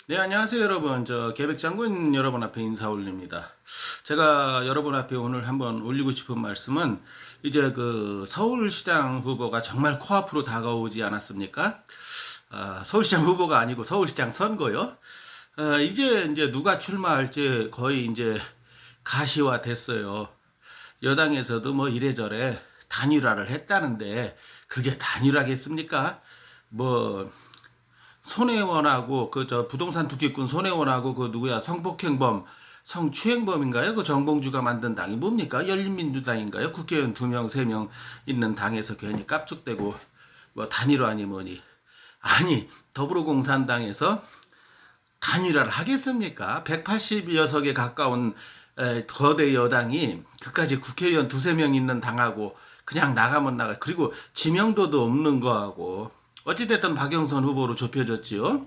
네, 안녕하세요, 여러분. 계백장군 여러분 앞에 인사 올립니다. 제가 여러분 앞에 오늘 한번 올리고 싶은 말씀은 이제 서울시장 후보가 정말 코앞으로 다가오지 않았습니까? 서울시장 후보가 아니고 서울시장 선거요. 이제 누가 출마할지 거의 이제 가시화 됐어요. 여당에서도 뭐 이래저래 단일화를 했다는데 그게 단일화겠습니까? 뭐 손혜원하고 부동산 투기꾼 손혜원하고 누구야 성폭행범 성추행범인가요? 정봉주가 만든 당이 뭡니까? 열린민주당인가요? 국회의원 2명 3명 있는 당에서 괜히 깝죽대고 뭐 단일화니 뭐니. 아니, 더불어공산당에서 단일화를 하겠습니까? 180여 석에 가까운 거대 여당이 그까지 국회의원 2~3명 있는 당하고 그냥 나가면 나가. 그리고 지명도도 없는 거하고 어찌됐든 박영선 후보로 좁혀졌지요.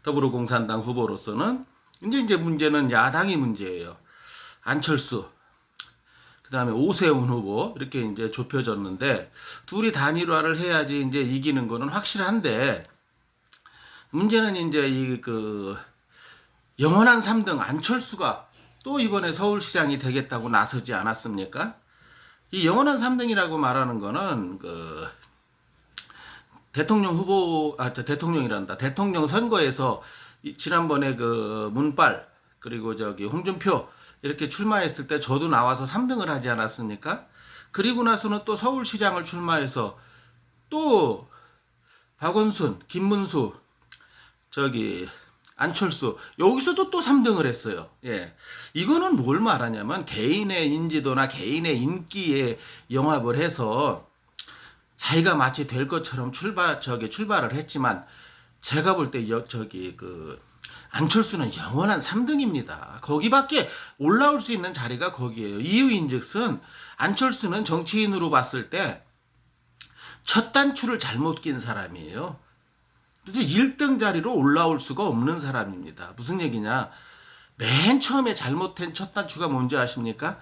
더불어공산당 후보로서는 이제 문제는 야당이 문제예요. 안철수, 그다음에 오세훈 후보 이렇게 이제 좁혀졌는데 둘이 단일화를 해야지 이제 이기는 거는 확실한데 문제는 이제 영원한 3등 안철수가 또 이번에 서울시장이 되겠다고 나서지 않았습니까? 이 영원한 3등이라고 말하는 거는 대통령 후보, 대통령이란다. 대통령 선거에서 지난번에 문빨, 그리고 홍준표 이렇게 출마했을 때 저도 나와서 3등을 하지 않았습니까? 그리고 나서는 또 서울시장을 출마해서 또 박원순, 김문수, 안철수, 여기서도 또 3등을 했어요. 예. 이거는 뭘 말하냐면 개인의 인지도나 개인의 인기에 영합을 해서 자기가 마치 될 것처럼 출발을 했지만 제가 볼 때 안철수는 영원한 3등입니다. 거기밖에 올라올 수 있는 자리가 거기에요. 이유인즉슨 안철수는 정치인으로 봤을 때 첫 단추를 잘못 낀 사람이에요. 1등 자리로 올라올 수가 없는 사람입니다. 무슨 얘기냐? 맨 처음에 잘못된 첫 단추가 뭔지 아십니까?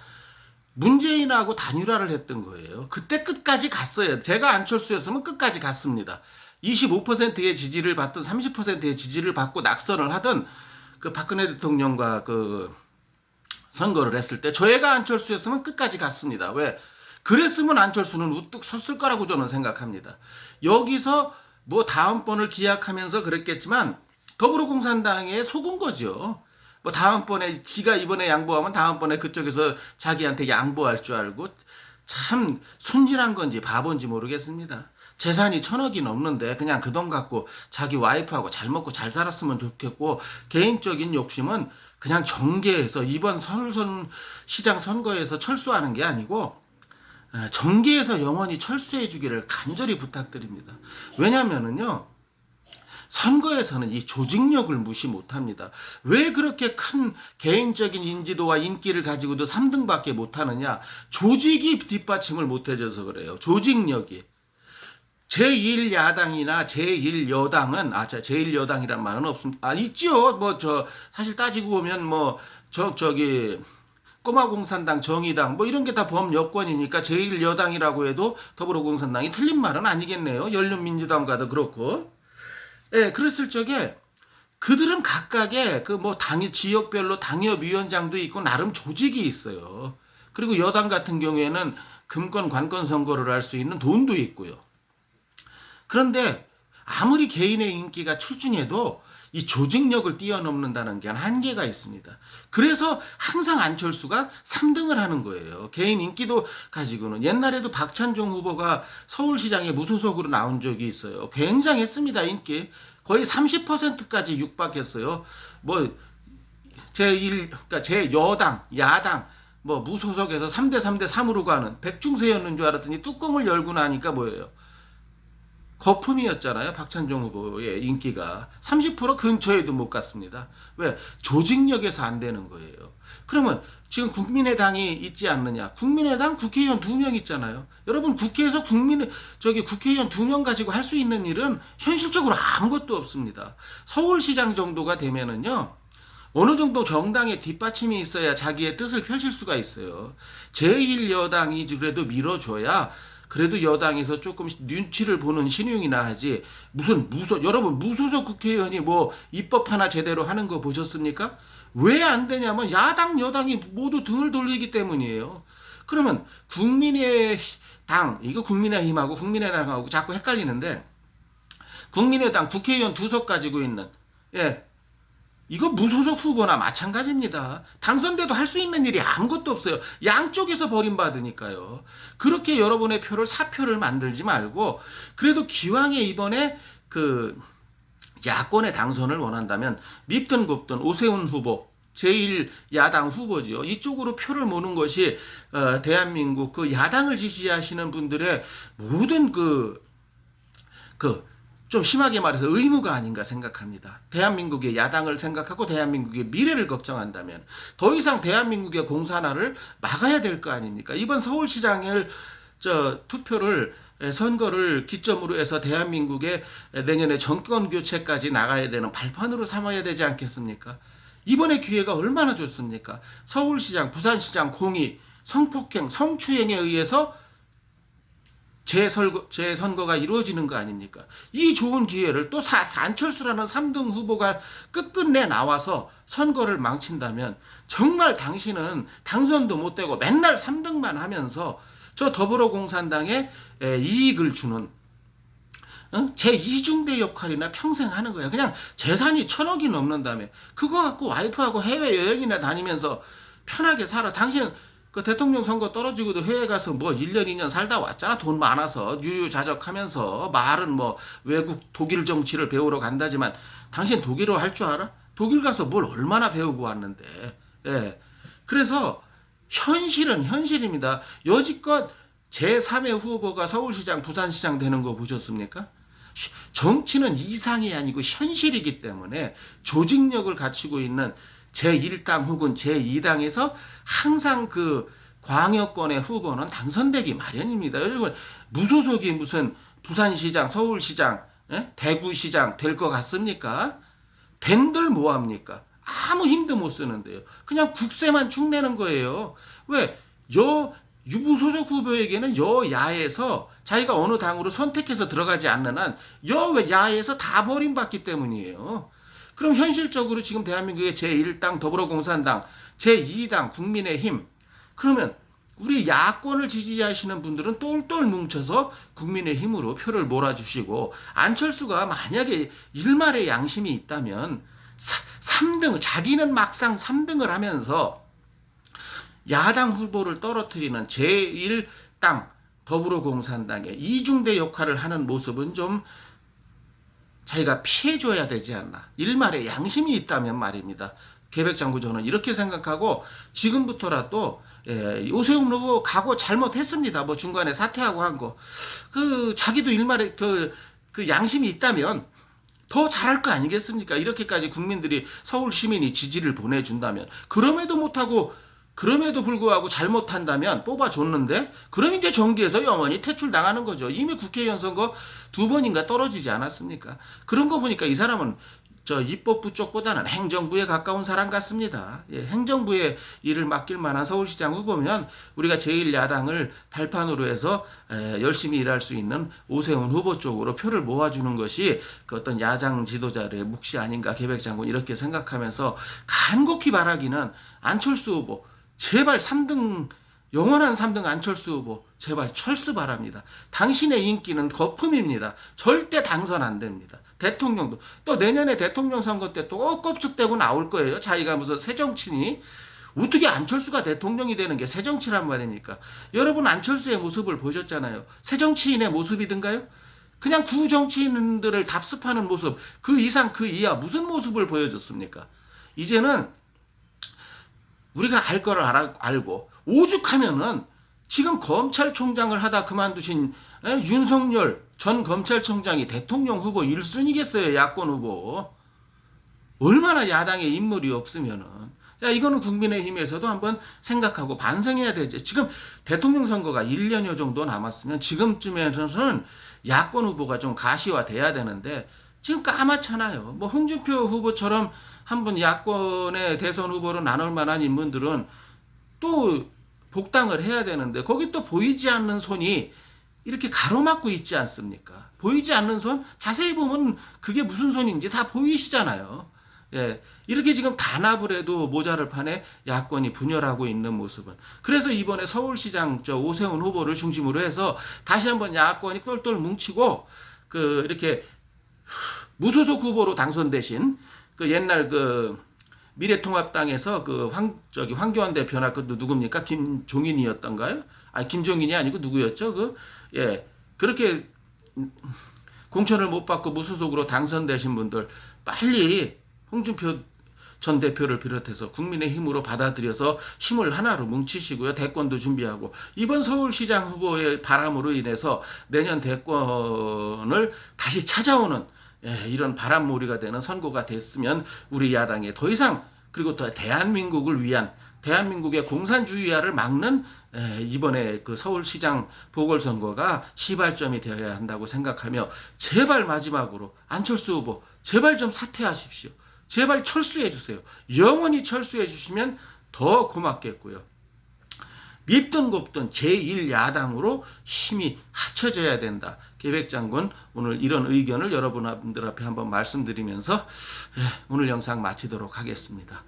문재인하고 단일화를 했던 거예요. 그때 끝까지 갔어요. 제가 안철수였으면 끝까지 갔습니다. 25%의 지지를 받든 30%의 지지를 받고 낙선을 하든 박근혜 대통령과 선거를 했을 때 저희가 안철수였으면 끝까지 갔습니다. 왜? 그랬으면 안철수는 우뚝 섰을 거라고 저는 생각합니다. 여기서 뭐 다음번을 기약하면서 그랬겠지만 더불어공산당에 속은 거죠. 뭐 다음번에 지가 이번에 양보하면 다음번에 그쪽에서 자기한테 양보할 줄 알고 참 순진한 건지 바본지 모르겠습니다. 재산이 1,000억이 넘는데 그냥 그 돈 갖고 자기 와이프하고 잘 먹고 잘 살았으면 좋겠고 개인적인 욕심은 그냥 정계에서 이번 시장 선거에서 철수하는 게 아니고 정계에서 영원히 철수해 주기를 간절히 부탁드립니다. 왜냐면은요. 선거에서는 이 조직력을 무시 못합니다. 왜 그렇게 큰 개인적인 인지도와 인기를 가지고도 3등밖에 못하느냐? 조직이 뒷받침을 못해줘서 그래요. 조직력이. 제1야당이나 제1여당은, 제1여당이란 말은 없습니다. 있죠. 사실 따지고 보면 꼬마공산당, 정의당, 이런 게 다 범여권이니까 제1여당이라고 해도 더불어공산당이 틀린 말은 아니겠네요. 열린민주당과도 그렇고. 예, 그랬을 적에 그들은 각각의 지역별로 당협위원장도 있고 나름 조직이 있어요. 그리고 여당 같은 경우에는 금권, 관권 선거를 할 수 있는 돈도 있고요. 그런데 아무리 개인의 인기가 출중해도 이 조직력을 뛰어넘는다는 게 한계가 있습니다. 그래서 항상 안철수가 3등을 하는 거예요. 개인 인기도 가지고는. 옛날에도 박찬종 후보가 서울시장에 무소속으로 나온 적이 있어요. 굉장했습니다, 인기. 거의 30%까지 육박했어요. 그러니까 제 여당, 야당, 무소속에서 3대3대3으로 가는 백중세였는 줄 알았더니 뚜껑을 열고 나니까 뭐예요? 거품이었잖아요. 박찬종 후보의 인기가 30% 근처에도 못 갔습니다. 왜? 조직력에서 안 되는 거예요. 그러면 지금 국민의당이 있지 않느냐? 국민의당 국회의원 2명 있잖아요. 여러분 국회에서 국회의원 2명 가지고 할 수 있는 일은 현실적으로 아무것도 없습니다. 서울시장 정도가 되면은요. 어느 정도 정당의 뒷받침이 있어야 자기의 뜻을 펼칠 수가 있어요. 제1여당이 그래도 밀어줘야 그래도 여당에서 조금씩 눈치를 보는 신용이나 하지. 여러분 무소속 국회의원이 뭐 입법 하나 제대로 하는 거 보셨습니까? 왜 안 되냐면 야당 여당이 모두 등을 돌리기 때문이에요. 그러면 국민의당, 이거 국민의힘하고 국민의당하고 자꾸 헷갈리는데, 국민의당 국회의원 2석 가지고 있는, 예, 이거 무소속 후보나 마찬가지입니다. 당선돼도 할 수 있는 일이 아무것도 없어요. 양쪽에서 버림받으니까요. 그렇게 여러분의 표를 사표를 만들지 말고, 그래도 기왕에 이번에 그 야권의 당선을 원한다면 밉든 곱든 오세훈 후보, 제1야당 후보지요. 이쪽으로 표를 모는 것이 대한민국 그 야당을 지지하시는 분들의 모든 좀 심하게 말해서 의무가 아닌가 생각합니다. 대한민국의 야당을 생각하고 대한민국의 미래를 걱정한다면 더 이상 대한민국의 공산화를 막아야 될 거 아닙니까? 이번 서울시장을 투표를 선거를 기점으로 해서 대한민국의 내년에 정권 교체까지 나가야 되는 발판으로 삼아야 되지 않겠습니까? 이번에 기회가 얼마나 좋습니까? 서울시장, 부산시장 공이 성폭행, 성추행에 의해서 재선거가 이루어지는 거 아닙니까? 이 좋은 기회를 또 안철수라는 3등 후보가 끝끝내 나와서 선거를 망친다면 정말 당신은 당선도 못 되고 맨날 3등만 하면서 저 더불어공산당에 이익을 주는 제2중대 역할이나 평생 하는 거야. 그냥 재산이 1,000억이 넘는다며. 그거 갖고 와이프하고 해외여행이나 다니면서 편하게 살아. 당신 그 대통령 선거 떨어지고도 해외 가서 뭐 1년, 2년 살다 왔잖아. 돈 많아서 유유자적하면서 말은 뭐 외국 독일 정치를 배우러 간다지만 당신 독일어 할 줄 알아? 독일 가서 뭘 얼마나 배우고 왔는데. 예. 그래서 현실은 현실입니다. 여지껏 제3의 후보가 서울시장, 부산시장 되는 거 보셨습니까? 정치는 이상이 아니고 현실이기 때문에 조직력을 갖추고 있는 제1당 혹은 제2당에서 항상 그 광역권의 후보는 당선되기 마련입니다. 여러분 무소속이 무슨 부산시장, 서울시장, 대구시장 될 것 같습니까? 된들 뭐합니까? 아무 힘도 못 쓰는데요. 그냥 국세만 축내는 거예요. 왜? 유무소속 후보에게는 여야에서 자기가 어느 당으로 선택해서 들어가지 않는 한 여야에서 다 버림받기 때문이에요. 그럼 현실적으로 지금 대한민국의 제1당 더불어공산당, 제2당 국민의힘, 그러면 우리 야권을 지지하시는 분들은 똘똘 뭉쳐서 국민의힘으로 표를 몰아주시고, 안철수가 만약에 일말의 양심이 있다면 3등, 자기는 막상 3등을 하면서 야당 후보를 떨어뜨리는 제1당 더불어공산당의 이중대 역할을 하는 모습은 좀 자기가 피해줘야 되지 않나. 일말의 양심이 있다면 말입니다. 계백장구 저는 이렇게 생각하고 지금부터라도 오세훈 후보 각오 잘못했습니다. 뭐 중간에 사퇴하고 한 거. 자기도 일말의 그 양심이 있다면 더 잘할 거 아니겠습니까? 이렇게까지 국민들이 서울 시민이 지지를 보내준다면. 그럼에도 불구하고 잘못한다면 뽑아줬는데 그럼 이제 정계에서 영원히 퇴출당하는 거죠. 이미 국회의원 선거 2번인가 떨어지지 않았습니까? 그런 거 보니까 이 사람은 입법부 쪽보다는 행정부에 가까운 사람 같습니다. 행정부에 일을 맡길 만한 서울시장 후보면 우리가 제1야당을 발판으로 해서 열심히 일할 수 있는 오세훈 후보 쪽으로 표를 모아주는 것이 그 어떤 야당 지도자의 몫이 아닌가. 계백장군 이렇게 생각하면서 간곡히 바라기는 안철수 후보 제발 3등, 영원한 3등 안철수 후보 제발 철수 바랍니다. 당신의 인기는 거품입니다. 절대 당선 안 됩니다. 대통령도 또 내년에 대통령 선거 때 또 껍죽대고 나올 거예요. 자기가 무슨 새정치니. 어떻게 안철수가 대통령이 되는 게 새정치란 말입니까? 여러분 안철수의 모습을 보셨잖아요. 새정치인의 모습이든가요? 그냥 구정치인들을 답습하는 모습, 그 이상 그 이하 무슨 모습을 보여줬습니까? 이제는 우리가 알 거를 알고 오죽하면은 지금 검찰총장을 하다 그만두신 윤석열 전 검찰총장이 대통령 후보 1순위겠어요. 야권 후보. 얼마나 야당의 인물이 없으면은. 자, 이거는 국민의힘에서도 한번 생각하고 반성해야 되죠. 지금 대통령 선거가 1년여 정도 남았으면 지금쯤에는 야권 후보가 좀 가시화돼야 되는데 지금 까맣잖아요. 뭐 홍준표 후보처럼 한번 야권의 대선 후보로 나눌 만한 인물들은 또 복당을 해야 되는데 거기 또 보이지 않는 손이 이렇게 가로막고 있지 않습니까? 보이지 않는 손? 자세히 보면 그게 무슨 손인지 다 보이시잖아요. 예, 이렇게 지금 단합을 해도 모자를 판에 야권이 분열하고 있는 모습은. 그래서 이번에 서울시장 오세훈 후보를 중심으로 해서 다시 한번 야권이 똘똘 뭉치고 이렇게 무소속 후보로 당선되신 옛날 미래통합당에서 황교안 대표나 누굽니까? 김종인이었던가요? 김종인이 아니고 누구였죠? 예. 그렇게 공천을 못 받고 무소속으로 당선되신 분들 빨리 홍준표 전 대표를 비롯해서 국민의힘으로 받아들여서 힘을 하나로 뭉치시고요. 대권도 준비하고 이번 서울시장 후보의 바람으로 인해서 내년 대권을 다시 찾아오는 이런 바람몰이가 되는 선거가 됐으면 우리 야당에 더 이상 그리고 또 대한민국을 위한 대한민국의 공산주의화를 막는 이번에 서울시장 보궐선거가 시발점이 되어야 한다고 생각하며 제발 마지막으로 안철수 후보 제발 좀 사퇴하십시오. 제발 철수해 주세요. 영원히 철수해 주시면 더 고맙겠고요. 밉든 곱든 제1야당으로 힘이 합쳐져야 된다. 계백장군 오늘 이런 의견을 여러분들 앞에 한번 말씀드리면서 오늘 영상 마치도록 하겠습니다.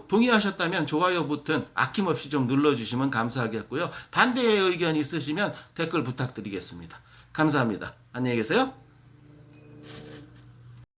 동의하셨다면 좋아요 버튼 아낌없이 좀 눌러주시면 감사하겠고요. 반대의 의견이 있으시면 댓글 부탁드리겠습니다. 감사합니다. 안녕히 계세요.